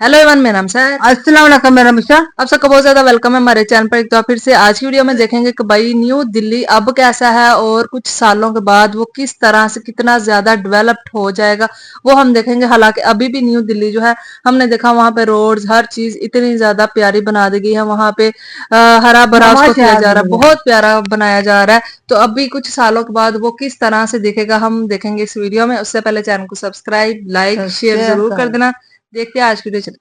Hello Avon, मेरा नाम sir. अस्सलाम वालेकुम मेरा मिस्टर। आप सबका बहुत ज्यादा वेलकम है हमारे चैनल पर। एक तो फिर से आज की वीडियो में देखेंगे कि भाई न्यू दिल्ली अब कैसा है और कुछ सालों के बाद वो किस तरह से कितना ज्यादा डेवलप्ड हो जाएगा, वो हम देखेंगे। हालांकि अभी भी न्यू दिल्ली जो है, हमने देखा वहां पे रोड्स हर चीज इतनी ज्यादा प्यारी बना दी गई है। वहां पे हरा भरा उसको किया जा रहा है, बहुत प्यारा बनाया जा रहा है। तो अभी कुछ सालों के बाद वो किस तरह से दिखेगा हम देखेंगे इस वीडियो में। उससे पहले चैनल को सब्सक्राइब, लाइक, शेयर जरूर कर देना। देखते हैं आज की वीडियो।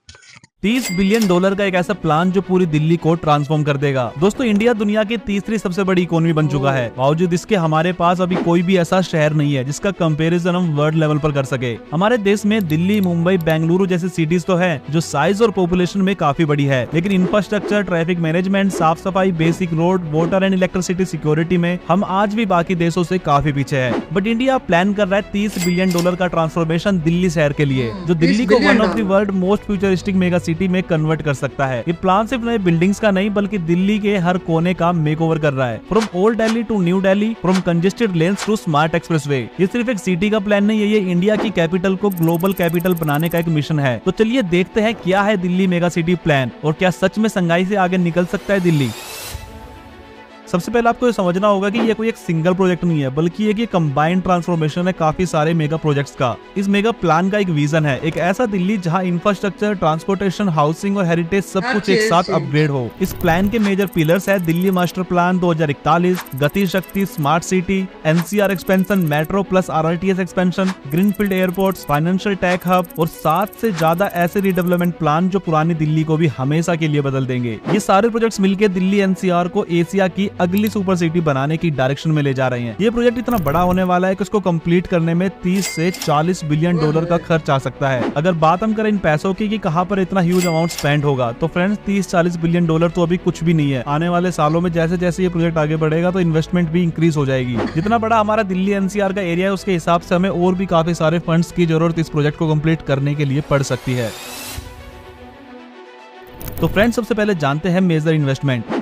30 बिलियन डॉलर का एक ऐसा प्लान जो पूरी दिल्ली को ट्रांसफॉर्म कर देगा। दोस्तों, इंडिया दुनिया की तीसरी सबसे बड़ी इकोनॉमी बन चुका है। बावजूद इसके हमारे पास अभी कोई भी ऐसा शहर नहीं है जिसका कंपैरिजन हम वर्ल्ड लेवल पर कर सके। हमारे देश में दिल्ली, मुंबई, बेंगलुरु जैसे सिटीज तो है जो साइज और पॉपुलेशन में काफी बड़ी है, लेकिन इंफ्रास्ट्रक्चर, ट्रैफिक मैनेजमेंट, साफ सफाई, basic road, water and electricity security में हम आज भी बाकी देशों से काफी पीछे है। बट इंडिया प्लान कर रहा है 30 बिलियन डॉलर का ट्रांसफॉर्मेशन दिल्ली शहर के लिए, जो दिल्ली को one of the world most futuristic mega city में कन्वर्ट कर सकता है। ये प्लान सिर्फ नए बिल्डिंग्स का नहीं बल्कि दिल्ली के हर कोने का मेकओवर कर रहा है। From Old Delhi to New Delhi, from congested lanes to smart expressway. ये सिर्फ एक सिटी का प्लान नहीं है, ये इंडिया की कैपिटल को ग्लोबल कैपिटल बनाने का एक मिशन है। तो चलिए देखते हैं क्या है दिल्ली मेगा सिटी प्लान और क्या सच में संघाई से आगे निकल सकता है दिल्ली। सबसे पहले आपको ये समझना होगा कि ये कोई एक सिंगल प्रोजेक्ट नहीं है, बल्कि एक ये कंबाइंड ट्रांसफॉर्मेशन है काफी सारे मेगा प्रोजेक्ट्स का। इस मेगा प्लान का एक विजन है, एक ऐसा दिल्ली जहां इंफ्रास्ट्रक्चर, ट्रांसपोर्टेशन, हाउसिंग और हेरिटेज सब कुछ एक साथ अपग्रेड हो। इस प्लान के मेजर पिलर्स है दिल्ली मास्टर प्लान 2041, गति शक्ति, smart city, NCR expansion, metro plus RRTS expansion, greenfield airports, financial tech hub और 7 से ज्यादा ऐसे रीडेवलपमेंट प्लान जो पुरानी दिल्ली को भी हमेशा के लिए बदल देंगे। ये सारे प्रोजेक्ट्स मिलकर दिल्ली एनसीआर को एशिया की अगली सुपर सिटी बनाने की डायरेक्शन में ले जा रहे हैं। ये प्रोजेक्ट इतना बड़ा होने वाला है कि उसको कंप्लीट करने में 30 से 40 बिलियन डॉलर का खर्च आ सकता है। अगर बात हम करें इन पैसों की कि कहां पर इतना ह्यूज अमाउंट स्पेंड होगा, तो फ्रेंड्स 30-40 बिलियन डॉलर तो अभी कुछ भी नहीं है। आने वाले सालों में जैसे जैसे ये प्रोजेक्ट आगे बढ़ेगा तो इन्वेस्टमेंट भी इंक्रीज हो जाएगी। जितना बड़ा हमारा दिल्ली एनसीआर का एरिया है उसके हिसाब से हमें और भी काफी सारे फंड्स की जरूरत इस प्रोजेक्ट को कंप्लीट करने के लिए पड़ सकती है। तो फ्रेंड्स, सबसे पहले जानते हैं major investment.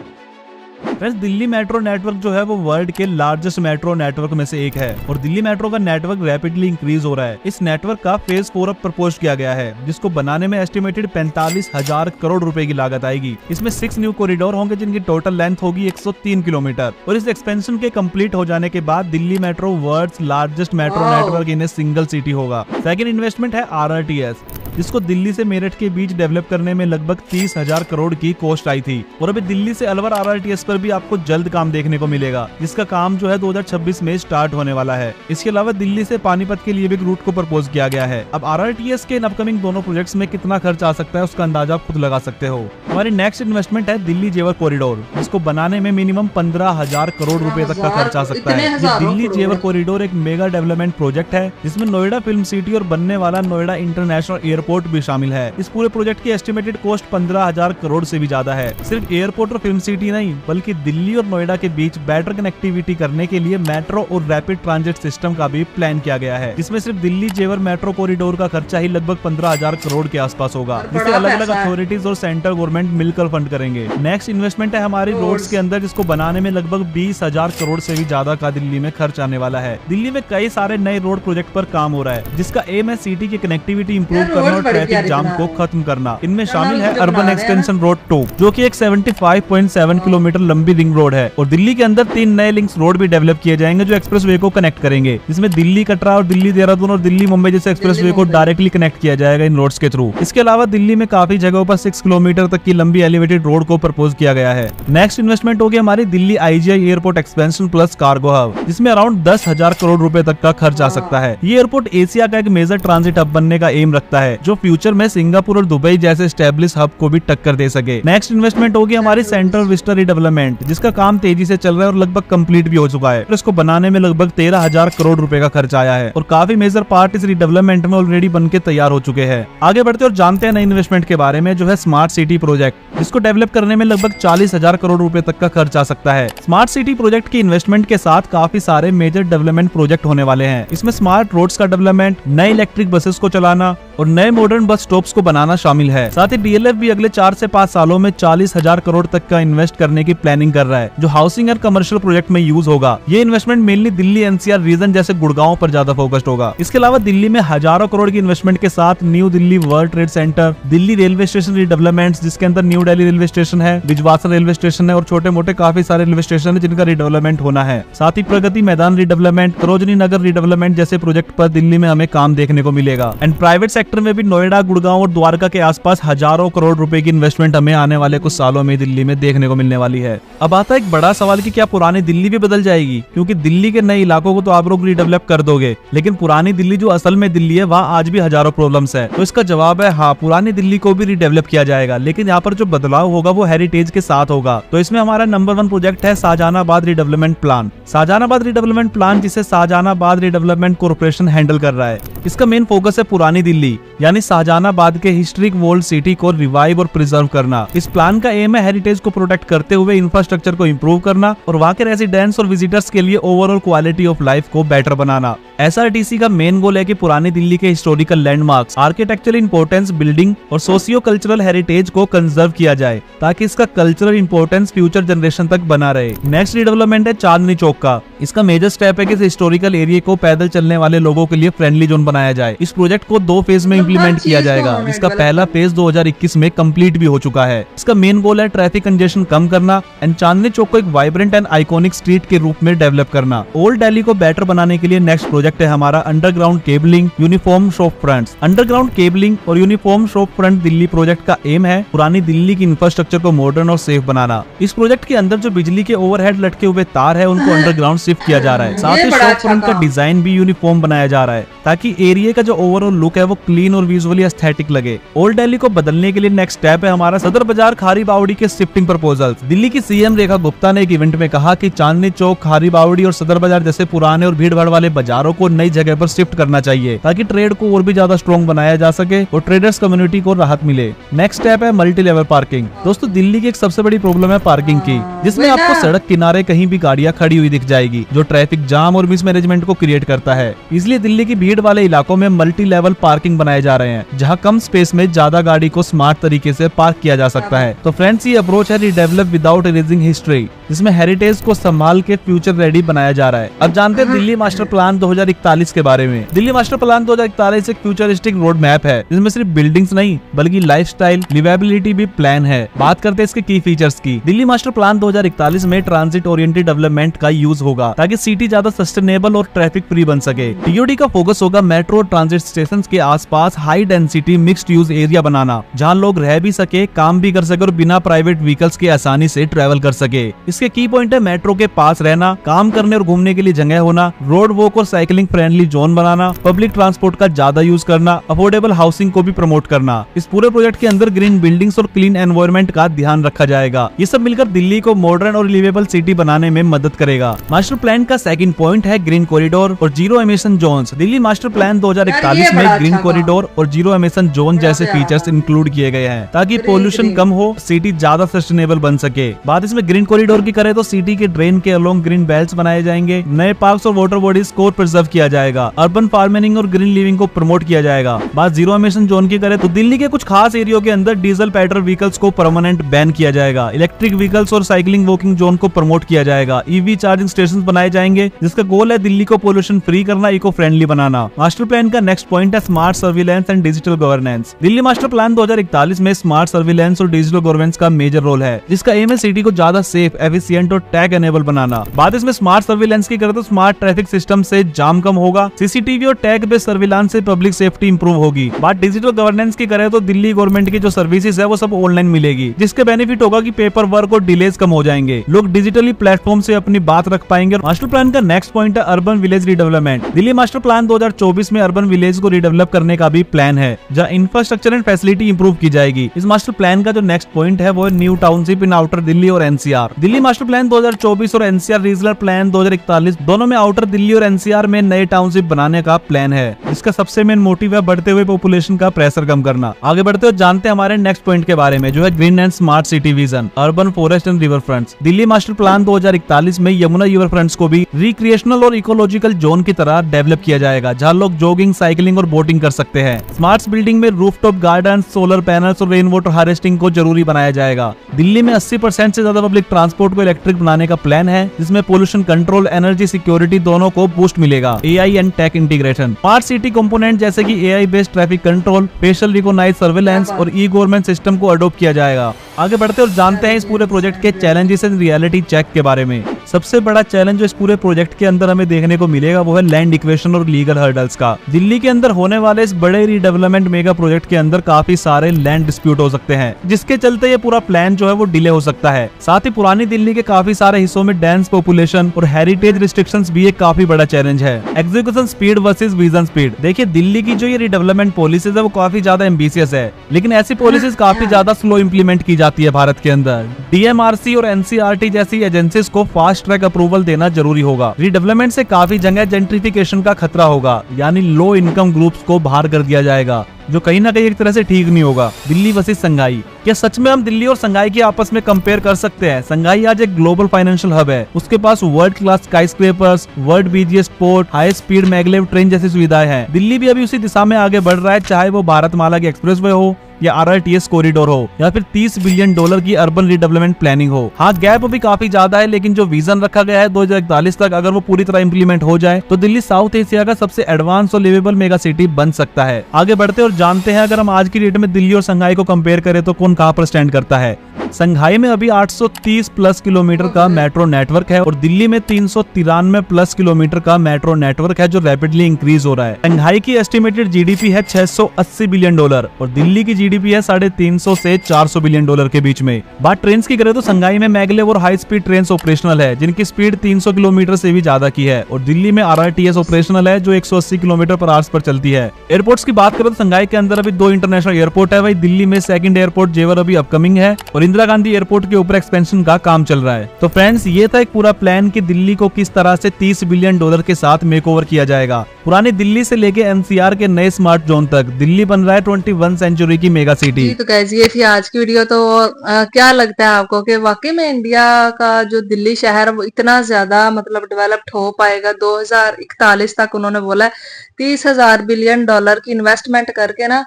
Friends, Delhi metro network जो है वो वर्ल्ड के लार्जेस्ट मेट्रो नेटवर्क में से एक है और दिल्ली मेट्रो का नेटवर्क रैपिडली इंक्रीज हो रहा है। इस नेटवर्क का फेज 4 अब प्रपोज किया गया है, जिसको बनाने में एस्टिमेटेड 45,000 करोड़ रुपए की लागत आएगी। इसमें 6 न्यू कॉरिडोर होंगे जिनकी टोटल लेंथ होगी 103 किलोमीटर और इस एक्सपेंशन के कंप्लीट हो जाने के बाद Delhi metro world's largest metro network in a single city होगा। सेकेंड इन्वेस्टमेंट है आरआरटीएस, जिसको दिल्ली से मेरठ के बीच डेवलप करने में लगभग 30,000 करोड़ की कॉस्ट आई थी और अभी दिल्ली से अलवर आरआरटीएस पर भी आपको जल्द काम देखने को मिलेगा, जिसका काम जो है 2026 में स्टार्ट होने वाला है। इसके अलावा दिल्ली से पानीपत के लिए भी रूट को प्रपोज किया गया है। अब आरआरटीएस के इन अपकमिंग दोनों प्रोजेक्ट्स में कितना खर्च आ सकता है उसका अंदाजा आप खुद लगा सकते हो। हमारी नेक्स्ट इन्वेस्टमेंट है दिल्ली जेवर कॉरिडोर, जिसको बनाने में मिनिमम 15,000 करोड़ रुपए तक का खर्च आ सकता है। ये दिल्ली जेवर कॉरिडोर एक मेगा डेवलपमेंट प्रोजेक्ट है जिसमें नोएडा फिल्म सिटी और बनने वाला नोएडा इंटरनेशनल एयरपोर्ट भी शामिल है। इस पूरे प्रोजेक्ट की एस्टिमेटेड कॉस्ट 15,000 करोड़ से भी ज्यादा है। सिर्फ एयरपोर्ट और फिल्म सिटी नहीं, बल्कि दिल्ली और नोएडा के बीच बेटर कनेक्टिविटी करने के लिए मेट्रो और रैपिड ट्रांजिट सिस्टम का भी प्लान किया गया है, जिसमें सिर्फ दिल्ली जेवर मेट्रो कॉरिडोर का खर्चा ही लगभग 15,000 करोड़ के आसपास होगा, जिसे अलग अलग अथॉरिटीज और सेंट्रल गवर्नमेंट मिलकर फंड करेंगे। नेक्स्ट इन्वेस्टमेंट है हमारी रोड्स के अंदर, जिसको बनाने में लगभग 20,000 करोड़ से भी ज्यादा का दिल्ली में खर्च आने वाला है। दिल्ली में कई सारे नए रोड प्रोजेक्ट पर काम हो रहा है, जिसका एम है सिटी की कनेक्टिविटी इंप्रूव करना और ट्रैफिक जाम को खत्म करना। इनमें शामिल है अर्बन एक्सटेंशन रोड 2, जो कि एक 75.7 किलोमीटर लंबी रिंग रोड है और दिल्ली के अंदर 3 नए लिंक्स रोड भी डेवलप किए जाएंगे जो एक्सप्रेसवे को कनेक्ट करेंगे, जिसमें दिल्ली कटरा और दिल्ली देहरादून और दिल्ली मुंबई जैसे एक्सप्रेसवे को डायरेक्टली कनेक्ट किया जाएगा इन रोड्स के थ्रू। इसके अलावा दिल्ली में काफी जगहों पर 6 किलोमीटर तक की लंबी एलिवेटेड रोड को प्रपोज किया गया है। नेक्स्ट इन्वेस्टमेंट होगी हमारी Delhi IGI airport expansion plus cargo hub, जिसमें अराउंड 10,000 करोड़ रुपए तक का खर्च आ सकता है। ये एयरपोर्ट एशिया का एक मेजर ट्रांजिट हब बनने का एम रखता है, जो फ्यूचर में सिंगापुर और दुबई जैसे स्टैब्लिश हब को भी टक्कर दे सके। नेक्स्ट इन्वेस्टमेंट होगी हमारी सेंट्रल विस्टा रिडेवलपमेंट, जिसका काम तेजी से चल रहा है और लगभग कंप्लीट भी हो चुका है। इसको बनाने में लगभग 13,000 करोड़ रुपए का खर्च आया है और काफी मेजर पार्ट इस रिडेवलपमेंट में ऑलरेडी बनके तैयार हो चुके हैं। आगे बढ़ते और जानते हैं नई इन्वेस्टमेंट के बारे में, जो है स्मार्ट सिटी प्रोजेक्ट, जिसको डेवलप करने में लगभग 40,000 करोड़ रुपए तक का खर्च आ सकता है। स्मार्ट सिटी प्रोजेक्ट की इन्वेस्टमेंट के साथ काफी सारे मेजर डेवलपमेंट प्रोजेक्ट होने वाले हैं। इसमें स्मार्ट रोड्स का डेवलपमेंट, नए इलेक्ट्रिक बसेस को चलाना और नए नए मॉडर्न बस स्टॉप्स को बनाना शामिल है। साथ ही डीएलएफ भी अगले 4 से 5 सालों में 40,000 करोड़ तक का इन्वेस्ट करने की प्लानिंग कर रहा है, जो हाउसिंग और कमर्शियल प्रोजेक्ट में यूज होगा। ये investment mainly Delhi NCR region जैसे गुड़गांव पर ज्यादा फोकस्ड होगा। इसके अलावा दिल्ली में हजारों करोड़ की इन्वेस्टमेंट के साथ new Delhi world trade centre, Delhi railway station redevelopment जिसके अंदर न्यू दिल्ली रेलवे स्टेशन है, बिजवासन रेलवे स्टेशन है और छोटे मोटे काफी सारे रेलवे स्टेशन है जिनका रिडेवलपमेंट होना है। साथ ही प्रगति मैदान रिडेवलपमेंट, सरोजनी नगर रिडेवलपमेंट जैसे प्रोजेक्ट पर दिल्ली में हमें काम देखने को मिलेगा। एंड प्राइवेट सेक्टर में भी नोएडा, गुड़गांव और द्वारका के आसपास हजारों करोड़ रुपए की इन्वेस्टमेंट हमें आने वाले कुछ सालों में दिल्ली में देखने को मिलने वाली है। अब आता है एक बड़ा सवाल कि क्या पुरानी दिल्ली भी बदल जाएगी, क्योंकि दिल्ली के नए इलाकों को तो आप लोग रिडेवलप कर दोगे, लेकिन पुरानी दिल्ली जो असल में दिल्ली है वहाँ आज भी हजारों प्रॉब्लम्स है। तो इसका जवाब है हाँ, पुरानी दिल्ली को भी रिडेवलप किया जाएगा, लेकिन यहाँ पर जो बदलाव होगा वो हेरिटेज के साथ होगा। तो इसमें हमारा नंबर 1 प्रोजेक्ट है Shahjahanabad redevelopment plan. Shahjahanabad redevelopment plan जिसे शाहजहानाबाद रिडेवलपमेंट कॉर्पोरेशन हैंडल कर रहा है, इसका मेन फोकस है पुरानी दिल्ली यानी शाहजहानाबाद के हिस्टोरिक वोल्ड सिटी को रिवाइव और प्रिजर्व करना। इस प्लान का एम है हेरिटेज को प्रोटेक्ट करते हुए इंफ्रास्ट्रक्चर को इंप्रूव करना और वहाँ के रेजिडेंट्स और विजिटर्स के लिए ओवरऑल क्वालिटी ऑफ लाइफ को बेटर बनाना। एसआरटीसी का मेन गोल है कि पुरानी दिल्ली के historical landmarks, architectural importance, building और सोशियो कल्चरल हेरिटेज को कंजर्व किया जाए ताकि इसका कल्चरल इंपोर्टेंस फ्यूचर जनरेशन तक बना रहे। नेक्स्ट डेवलपमेंट है चांदनी चौक का। इसका मेजर स्टेप है कि इस हिस्टोरिकल एरिया को पैदल चलने वाले लोगों के लिए फ्रेंडली जोन बनाया जाए। इस प्रोजेक्ट को 2 फेज में इंप्लीमेंट किया जाएगा, जिसका पहला फेज 2021 में कंप्लीट भी हो चुका है। इसका मेन गोल है ट्रैफिक कंजेशन कम करना एंड चांदनी चौक को एक वाइब्रेंट एंड आइकॉनिक स्ट्रीट के रूप में डेवलप करना। ओल्ड दिल्ली को बेटर बनाने के लिए नेक्स्ट प्रोजेक्ट है हमारा underground cabling, uniform shop fronts. Underground cabling और uniform shop front Delhi project का एम है पुरानी दिल्ली की इंफ्रास्ट्रक्चर को मॉडर्न और सेफ बनाना। इस प्रोजेक्ट के अंदर जो बिजली के ओवरहेड लटके हुए तार है उनको अंडरग्राउंड शिफ्ट किया जा रहा है। साथ ही शॉप फ्रंट का डिजाइन भी यूनिफॉर्म बनाया जा रहा है ताकि एरिया का जो ओवरऑल लुक है वो क्लीन और विजुअली एस्थेटिक लगे। ओल्ड दिल्ली को बदलने के लिए नेक्स्ट स्टेप है हमारा सदर बाजार खारी बावड़ी के शिफ्टिंग प्रपोजल्स। दिल्ली की सीएम रेखा गुप्ता ने एक इवेंट में कहा कि चांदनी चौक, खारी बावड़ी और सदर बाजार जैसे पुराने और भीड़ भाड़ वाले बाजारों को नई जगह पर शिफ्ट करना चाहिए ताकि ट्रेड को और भी ज्यादा स्ट्रॉन्ग बनाया जा सके और ट्रेडर्स कम्युनिटी को राहत मिले। नेक्स्ट स्टेप है मल्टी लेवल पार्किंग। दोस्तों दिल्ली की एक सबसे बड़ी प्रॉब्लम है पार्किंग की, जिसमें आपको सड़क किनारे कहीं भी गाड़ियां खड़ी हुई दिख जाएगी जो ट्रैफिक जाम और मिसमैनेजमेंट को क्रिएट करता है। इसलिए दिल्ली की भीड़ वाले इलाकों में मल्टी लेवल पार्किंग बनाए जा रहे हैं जहां कम स्पेस में ज्यादा गाड़ी को स्मार्ट तरीके से पार्क किया जा सकता है। तो फ्रेंड्स ये अप्रोच है रिडेवलप विदाउट इरेजिंग हिस्ट्री, जिसमें हेरिटेज को संभाल के फ्यूचर रेडी बनाया जा रहा है। अब जानते हैं दिल्ली मास्टर प्लान 2041 के बारे में। दिल्ली मास्टर प्लान 2041 एक फ्यूचरिस्टिक रोड मैप है जिसमें सिर्फ बिल्डिंग्स नहीं बल्कि लाइफस्टाइल, लिवेबिलिटी भी प्लान है। बात करते हैं इसके की फीचर्स की। दिल्ली मास्टर प्लान 2041 में ट्रांजिट ओरिएंटेड डेवलपमेंट का यूज होगा ताकि सिटी ज्यादा सस्टेनेबल और ट्रैफिक फ्री बन सके। टीओडी का फोकस होगा मेट्रो ट्रांजिट स्टेशन के आसपास high density mixed use area बनाना जहाँ लोग रह भी सके, काम भी कर सके और बिना प्राइवेट व्हीकल्स के आसानी से ट्रेवल कर सके। इसके की पॉइंट है मेट्रो के पास रहना, काम करने और घूमने के लिए जगह होना, रोड वॉक और साइकिलिंग फ्रेंडली जोन बनाना, पब्लिक ट्रांसपोर्ट का ज्यादा यूज करना, अफोर्डेबल हाउसिंग को भी प्रमोट करना। इस पूरे प्रोजेक्ट के अंदर ग्रीन बिल्डिंग्स और क्लीन एनवायरनमेंट का ध्यान रखा जाएगा। ये सब मिलकर दिल्ली को मॉडर्न और लिवेबल सिटी बनाने में मदद करेगा। मास्टर प्लान का सेकंड पॉइंट है ग्रीन कॉरिडोर और zero emission zones. Delhi master plan 2041 में ग्रीन कॉरिडोर और जीरो एमिशन जोन जैसे फीचर्स इंक्लूड किए गए हैं ताकि पोल्यूशन कम हो, सिटी ज्यादा सस्टेनेबल बन सके। बात इसमें ग्रीन कॉरिडोर की करें तो सिटी के ड्रेन के अलोंग ग्रीन बेल्ट्स बनाए जाएंगे, नए पार्क्स और वाटर बॉडीज को प्रिजर्व किया जाएगा, अर्बन फार्मिंग और ग्रीन लिविंग को प्रमोट किया जाएगा। बात जीरो एमिशन जोन की करें तो दिल्ली के कुछ खास एरियो के अंदर डीजल पेट्रोल व्हीकल्स को परमानेंट बैन किया जाएगा, इलेक्ट्रिक व्हीकल्स और साइकिलिंग वॉकिंग जोन को प्रमोट किया जाएगा, ईवी चार्जिंग स्टेशन बनाए जाएंगे जिसका गोल है दिल्ली को पोल्यूशन फ्री करना, इको फ्रेंडली बनाना। मास्टर प्लान का नेक्स्ट पॉइंट है smart surveillance and digital governance. Delhi master plan 2041 में स्मार्ट सर्विलेंस और डिजिटल गवर्नेंस का मेजर रोल है जिसका एम है सिटी को ज्यादा सेफ, एफिशिएंट और टैग एनेबल बनाना। बात इसमें स्मार्ट सर्विलेंस की करें तो स्मार्ट ट्रैफिक सिस्टम से जाम कम होगा, सीसीटीवी और टैग बेस्ड सर्विलांस से पब्लिक सेफ्टी इंप्रूव होगी। बात डिजिटल गवर्नेंस की करें तो दिल्ली गवर्नमेंट की जो सर्विसेज है वो सब ऑनलाइन मिलेगी जिसके बेनिफिट होगा कि पेपर वर्क और डिलेज कम हो जाएंगे, लोग डिजिटली प्लेटफॉर्म से अपनी बात रख पाएंगे। मास्टर प्लान का नेक्स्ट पॉइंट है urban village redevelopment. Delhi master plan 2024 में अर्बन विलेज को रिडेवलप करने का भी प्लान है जहाँ इंफ्रास्ट्रक्चर एंड फैसिलिटी इंप्रूव की जाएगी। इस मास्टर प्लान का जो नेक्स्ट पॉइंट है वो न्यू टाउनशिप इन आउटर दिल्ली और एनसीआर। दिल्ली मास्टर प्लान 2024 और एनसीआर रीजनल प्लान 2041 दोनों में आउटर दिल्ली और एनसीआर में नए टाउनशिप बनाने का प्लान है, जिसका सबसे मेन मोटिव है बढ़ते हुए पॉपुलेशन का प्रेशर कम करना। आगे बढ़ते हुए जानते हैं हमारे नेक्स्ट पॉइंट के बारे में, जो है green and smart city vision, urban forest and river fronts. Delhi master plan 2041 में यमुना रिवर फ्रंट्स को भी रिक्रिएशनल और इकोलॉजिकल जोन की तरह डेवलप किया जाएगा, जहाँ लोग जॉगिंग, साइकिलिंग और बोटिंग कर सकते हैं। स्मार्ट बिल्डिंग में रूफटॉप गार्डन, सोलर पैनल्स और रेन वाटर हार्वेस्टिंग को जरूरी बनाया जाएगा। दिल्ली में 80% से ज्यादा पब्लिक ट्रांसपोर्ट को इलेक्ट्रिक बनाने का प्लान है, जिसमें पोल्यूशन कंट्रोल, एनर्जी सिक्योरिटी दोनों को बूस्ट मिलेगा। AI and tech integration, smart city component जैसे कि AI based traffic control, facial recognise surveillance और ई गवर्नमेंट सिस्टम को अडॉप्ट किया जाएगा। आगे बढ़ते और जानते हैं इस पूरे प्रोजेक्ट के चैलेंजेस एंड रियलिटी चेक के बारे में। सबसे बड़ा चैलेंज जो इस पूरे प्रोजेक्ट के अंदर हमें देखने को मिलेगा वो है लैंड इक्वेशन और लीगल हर्डल्स का। दिल्ली के अंदर होने वाले इस बड़े रीडेवलपमेंट मेगा प्रोजेक्ट के अंदर काफी सारे लैंड डिस्प्यूट हो सकते हैं, जिसके चलते ये पूरा प्लान जो है वो डिले हो सकता है। साथ ही पुरानी दिल्ली के काफी सारे हिस्सों में डेंस पॉपुलेशन और हेरिटेज रिस्ट्रिक्शंस भी एक काफी बड़ा चैलेंज है। Execution speed versus vision speed. देखिए, दिल्ली की जो ये रीडेवलपमेंट पॉलिसीज है वो काफी ज्यादा एम्बिशियस है, लेकिन ऐसी पॉलिसीज काफी ज्यादा स्लो इंप्लीमेंट की जाती है भारत के अंदर। डीएमआरसी और एनसीआरटी जैसी एजेंसीज को फास्ट ट्रैक अप्रूवल देना जरूरी होगा। रीडेवलपमेंट से काफी जगह जेंट्रिफिकेशन का खतरा होगा, यानी लो इनकम ग्रुप्स को बाहर कर दिया जाएगा, जो कहीं ना कहीं एक तरह से ठीक नहीं होगा। दिल्ली वर्सेस संघाई, क्या सच में हम दिल्ली और संघाई की आपस में कंपेयर कर सकते हैं? संघाई आज एक ग्लोबल फाइनेंशियल हब है, उसके पास world class skyscrapers, world busiest port, high speed maglev train जैसी सुविधाएं हैं। दिल्ली भी अभी उसी दिशा में आगे बढ़ रहा है, चाहे वो भारतमाला की एक्सप्रेसवे हो या आरआरटीएस कॉरिडोर हो या फिर $30 बिलियन की अर्बन रीडेवलपमेंट प्लानिंग हो। हाँ, गैप अभी काफी ज्यादा है, लेकिन जो विजन रखा गया है 2041 तक, अगर वो पूरी तरह इंप्लीमेंट हो जाए तो दिल्ली साउथ एशिया का सबसे एडवांस और लिवेबल मेगा सिटी बन सकता है। आगे बढ़ते और जानते हैं अगर हम आज की डेट में दिल्ली और संघाई को कंपेयर करें तो कौन कहां पर स्टैंड करता है। संघाई में अभी 830 प्लस किलोमीटर का मेट्रो नेटवर्क है और दिल्ली में 393 प्लस किलोमीटर का मेट्रो नेटवर्क है, जो रैपिडली इंक्रीज हो रहा है। संघाई की एस्टिमेटेड जीडीपी है $680 बिलियन और दिल्ली की जीडीपी है 350 से $400 बिलियन के बीच में। बात ट्रेन की करें तो संघाई में मैगलेव और हाई स्पीड ट्रेन ऑपरेशनल है, जिनकी स्पीड 300 किलोमीटर से भी ज्यादा की है, और दिल्ली में आरआरटीएस ऑपरेशनल है, जो 180 किलोमीटर पर आवर्स पर चलती है। एयरपोर्ट्स की बात करें तो संघाई के अंदर अभी 2 इंटरनेशनल एयरपोर्ट है। वही दिल्ली में सेकंड एयरपोर्ट जेवर अभी अपकमिंग है और इंदिरा गांधी एयरपोर्ट के ऊपर एक्सपेंशन का काम चल रहा है। तो फ्रेंड्स, ये था एक पूरा प्लान कि दिल्ली को किस तरह से $30 बिलियन के साथ मेकओवर किया जाएगा। पुरानी दिल्ली से लेके एनसीआर के नए स्मार्ट जोन तक दिल्ली बन रहा है 21 सेंचुरी की मेगा सिटी। तो गाइस, ये थी आज की वीडियो। तो क्या लगता है आपको कि वाकई में इंडिया का जो दिल्ली शहर वो इतना ज्यादा मतलब डेवलप्ड हो पाएगा? 2041 तक उन्होंने बोला है $30,000 बिलियन की इन्वेस्टमेंट करके ना,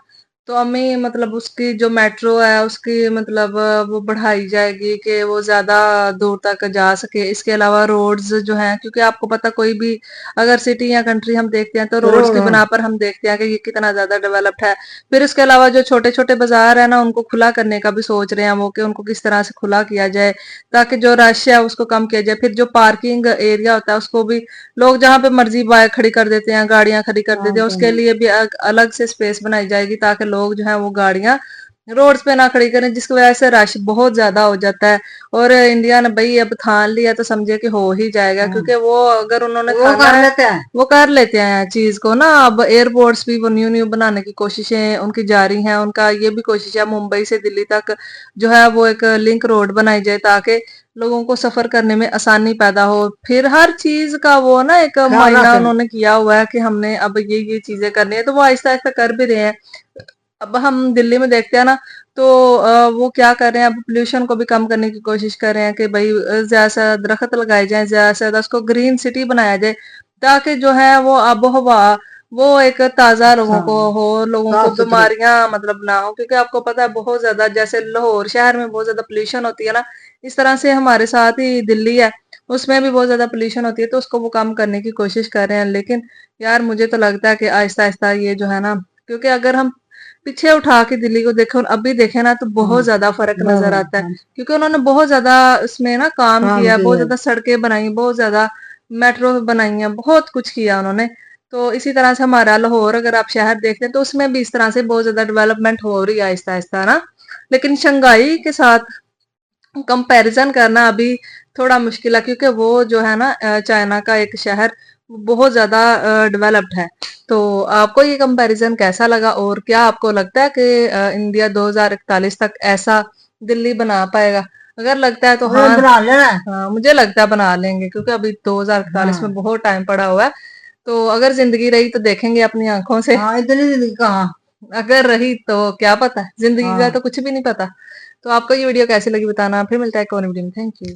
तो हमें मतलब उसकी जो मेट्रो है उसकी मतलब वो बढ़ाई जाएगी कि वो ज्यादा दूर तक जा सके। इसके अलावा रोड्स जो हैं, क्योंकि आपको पता कोई भी अगर सिटी या कंट्री हम देखते हैं तो रोड्स की बना पर हम देखते हैं कि ये कितना ज्यादा डेवलप्ड है। फिर इसके अलावा जो छोटे छोटे बाजार है ना, उनको खुला करने का भी सोच रहे हैं वो, कि उनको किस तरह से खुला किया जाए ताकि जो रश है उसको कम किया जाए। फिर जो पार्किंग एरिया होता है उसको भी लोग जहाँ पे मर्जी बाइक खड़ी कर देते हैं, गाड़ियां खड़ी कर देते हैं, उसके लिए भी अलग से स्पेस बनाई जाएगी ताकि लोग जो है वो गाड़ियां रोड्स पे ना खड़ी करें, जिसकी वजह से रश बहुत ज्यादा हो जाता है। और इंडिया ने भाई अब ठान लिया तो समझे कि हो ही जाएगा, क्योंकि वो अगर उन्होंने ठाना है वो कर लेते हैं चीज को ना। अब एयरपोर्ट्स भी वो न्यू बनाने की कोशिशें उनकी जारी हैं। उनका ये भी कोशिश है मुंबई से दिल्ली तक जो है वो एक लिंक रोड बनाई जाए ताकि लोगों को सफर करने में आसानी पैदा हो। फिर हर चीज का वो ना एक मायना उन्होंने किया हुआ है कि हमने अब ये चीजें करनी है, तो वो आहिस्ता आहिस्ता कर भी रहे हैं। अब हम दिल्ली में देखते हैं ना, तो वो क्या कर रहे हैं, अब पोल्यूशन को भी कम करने की कोशिश कर रहे हैं कि भाई ज्यादा से ज्यादा दरख्त लगाए जाएं, ज्यादा से ज्यादा उसको ग्रीन सिटी बनाया जाए ताकि जो है वो आबो हवा वो एक ताजा लोगों को हो, लोगों को बीमारियां मतलब ना हो। क्योंकि आपको पता है बहुत ज्यादा, जैसे लाहौर शहर में बहुत ज्यादा पोल्यूशन होती है ना, इस तरह से हमारे साथ ही दिल्ली है, उसमें भी बहुत ज्यादा पोल्यूशन होती है, तो उसको वो कम करने की कोशिश कर रहे हैं। लेकिन यार मुझे तो लगता है कि आहिस्ता आहिस्ता ये जो है ना, क्योंकि अगर हम पीछे उठा के दिल्ली को देखे और अभी देखे ना, तो बहुत ज्यादा फर्क नजर आता है। क्योंकि उन्होंने बहुत ज्यादा इसमें ना काम किया, बहुत ज्यादा सड़कें बनाई, बहुत ज्यादा मेट्रो बनाई है, बहुत कुछ किया उन्होंने। तो इसी तरह से हमारा लाहौर अगर आप शहर देखते हैं तो उसमें भी इस तरह से बहुत ज्यादा डेवलपमेंट हो रही है आहिस्ता आहिस्ता ना। लेकिन शंघाई के साथ कंपैरिजन करना अभी थोड़ा मुश्किल है, क्योंकि वो जो है ना चाइना का एक शहर बहुत ज्यादा डेवलप्ड है। तो आपको ये कंपैरिजन कैसा लगा, और क्या आपको लगता है कि इंडिया 2041 तक ऐसा दिल्ली बना पाएगा? अगर लगता है तो हमें हाँ, बना लेना है। हाँ मुझे लगता है बना लेंगे, क्योंकि अभी 2048 में बहुत टाइम पड़ा हुआ है। तो अगर जिंदगी रही तो देखेंगे अपनी आंखों से, हाँ इतनी जिंदगी कहाँ। अगर रही तो क्या पता, जिंदगी का हाँ तो कुछ भी नहीं पता। तो आपको ये वीडियो कैसी लगी बताना, फिर मिलता है एक और वीडियो में। Thank you.